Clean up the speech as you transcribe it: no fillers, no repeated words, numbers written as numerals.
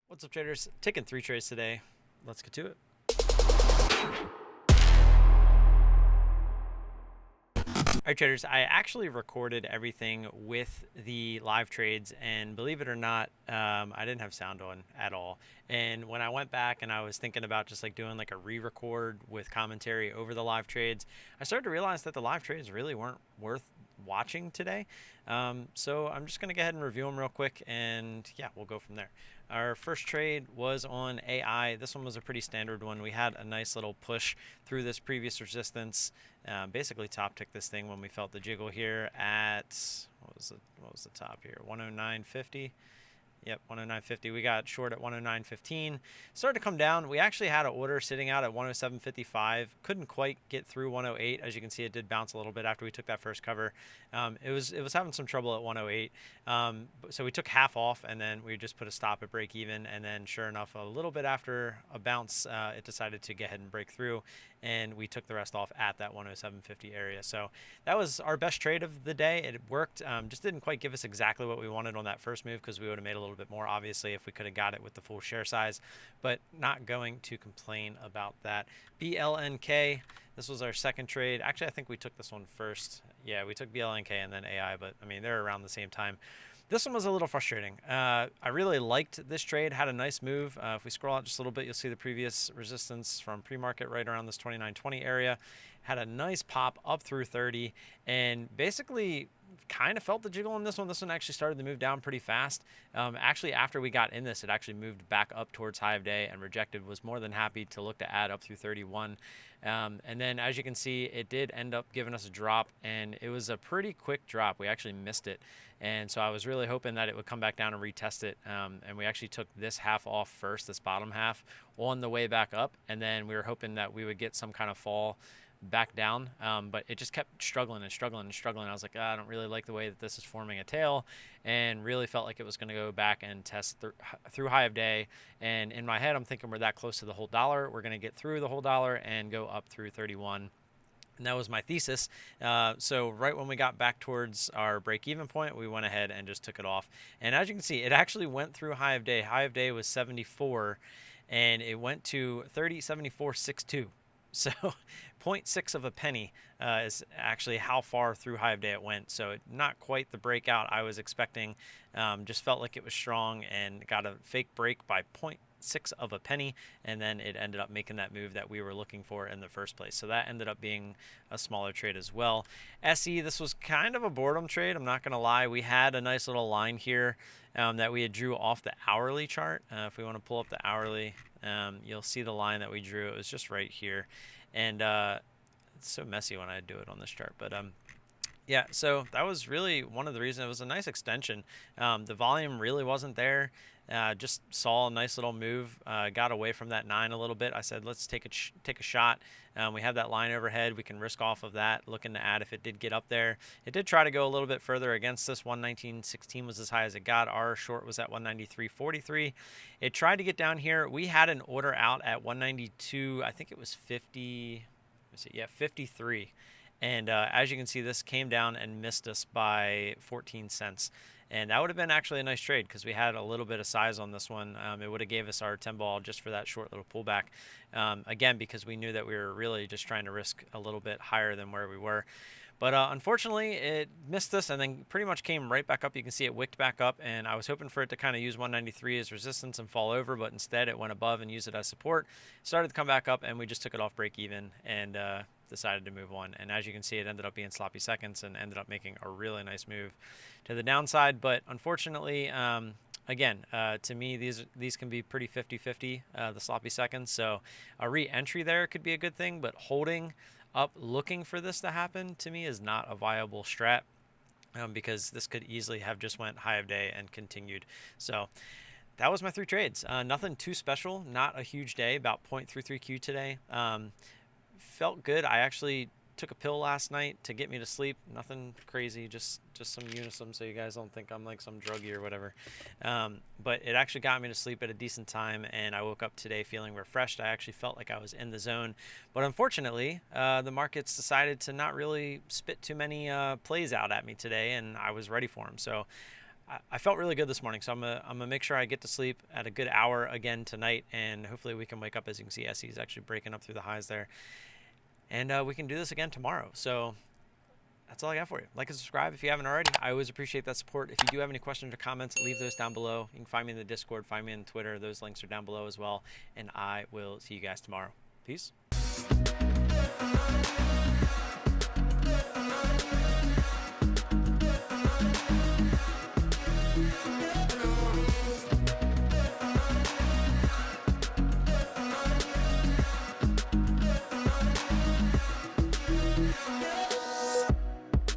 What's up, traders? Taking 3 trades today. Let's get to it. All right, traders, I actually recorded everything with the live trades, and believe it or not, I didn't have sound on at all. And when I went back and I was thinking about just like doing like a re-record with commentary over the live trades, I started to realize that the live trades really weren't worth watching today. So I'm just going to go ahead and review them real quick, and yeah, we'll go from there. Our first trade was on AI. This one was a pretty standard one. We had a nice little push through this previous resistance. Basically top ticked this thing when we felt the jiggle here at, what was the top here? 109.50. Yep, 109.50. We got short at 109.15. Started to come down. We actually had an order sitting out at 107.55. Couldn't quite get through 108. As you can see, it did bounce a little bit after we took that first cover. It was having some trouble at 108. So we took half off, and then we just put a stop at break even. And then sure enough, a little bit after a bounce, it decided to go ahead and break through, and we took the rest off at that 107.50 area. So that was our best trade of the day. It worked. Just didn't quite give us exactly what we wanted on that first move, because we would have made a little bit more, obviously, if we could have got it with the full share size, but not going to complain about that. BLNK, this was our second trade. Actually, I think we took this one first. Yeah, we took BLNK and then AI, but I mean, they're around the same time. This one was a little frustrating. I really liked this trade, had a nice move. If we scroll out just a little bit, you'll see the previous resistance from pre-market right around this 29.20 area. Had a nice pop up through 30, and basically kind of felt the jiggle on this one. This one actually started to move down pretty fast. Actually, after we got in this, it actually moved back up towards high of day and rejected. Was more than happy to look to add up through 31. And then, as you can see, it did end up giving us a drop, and it was a pretty quick drop. We actually missed it. And so I was really hoping that it would come back down and retest it. And we actually took this half off first, this bottom half, on the way back up. And then we were hoping that we would get some kind of fall back down, but it just kept struggling and struggling and struggling. I was like, I don't really like the way that this is forming a tail, and really felt like it was going to go back and test through high of day. And in my head, I'm thinking we're that close to the whole dollar. We're going to get through the whole dollar and go up through 31. And that was my thesis. So right when we got back towards our break-even point, we went ahead and just took it off. And as you can see, it actually went through high of day. High of day was 74, and it went to 30.7462. So 0.6 of a penny is actually how far through high of day it went. So not quite the breakout I was expecting. Just felt like it was strong and got a fake break by 0.6 of a penny, and then it ended up making that move that we were looking for in the first place. So that ended up being a smaller trade as well. SE, this was kind of a boredom trade, I'm not going to lie. We had a nice little line here that we had drew off the hourly chart. If we want to pull up the hourly, you'll see the line that we drew. It was just right here. And it's so messy when I do it on this chart. But yeah, so that was really one of the reasons. It was a nice extension. The volume really wasn't there. Just saw a nice little move. Got away from that 9 a little bit. I said, let's take a shot. We have that line overhead. We can risk off of that, looking to add if it did get up there. It did try to go a little bit further against this. 119.16 was as high as it got. Our short was at 193.43. It tried to get down here. We had an order out at 192. I think it was 50. Let's see, yeah, 53. And as you can see, this came down and missed us by 14 cents. And that would have been actually a nice trade, because we had a little bit of size on this one. It would have gave us our 10 ball just for that short little pullback. Again, because we knew that we were really just trying to risk a little bit higher than where we were. But unfortunately, it missed us and then pretty much came right back up. You can see it wicked back up, and I was hoping for it to kind of use 193 as resistance and fall over, but instead it went above and used it as support. Started to come back up, and we just took it off break even and decided to move on. And as you can see, it ended up being sloppy seconds and ended up making a really nice move to the downside. But unfortunately, again, to me, these can be pretty 50-50, the sloppy seconds. So a re-entry there could be a good thing, but holding up looking for this to happen, to me, is not a viable strat, because this could easily have just went high of day and continued. So that was my 3 trades. Nothing too special, not a huge day, about 0.33Q today. Felt good. I actually took a pill last night to get me to sleep. Nothing crazy, just some Unisum, so you guys don't think I'm like some druggie or whatever. But it actually got me to sleep at a decent time, and I woke up today feeling refreshed. I actually felt like I was in the zone. But unfortunately, the markets decided to not really spit too many plays out at me today, and I was ready for them. So I felt really good this morning, so I'm gonna make sure I get to sleep at a good hour again tonight, and hopefully we can wake up. As you can see, SE is actually breaking up through the highs there, and we can do this again tomorrow. So that's all I got for you. Like and subscribe if you haven't already. I always appreciate that support. If you do have any questions or comments, leave those down below. You can find me in the Discord, find me on Twitter. Those links are down below as well, and I will see you guys tomorrow. Peace.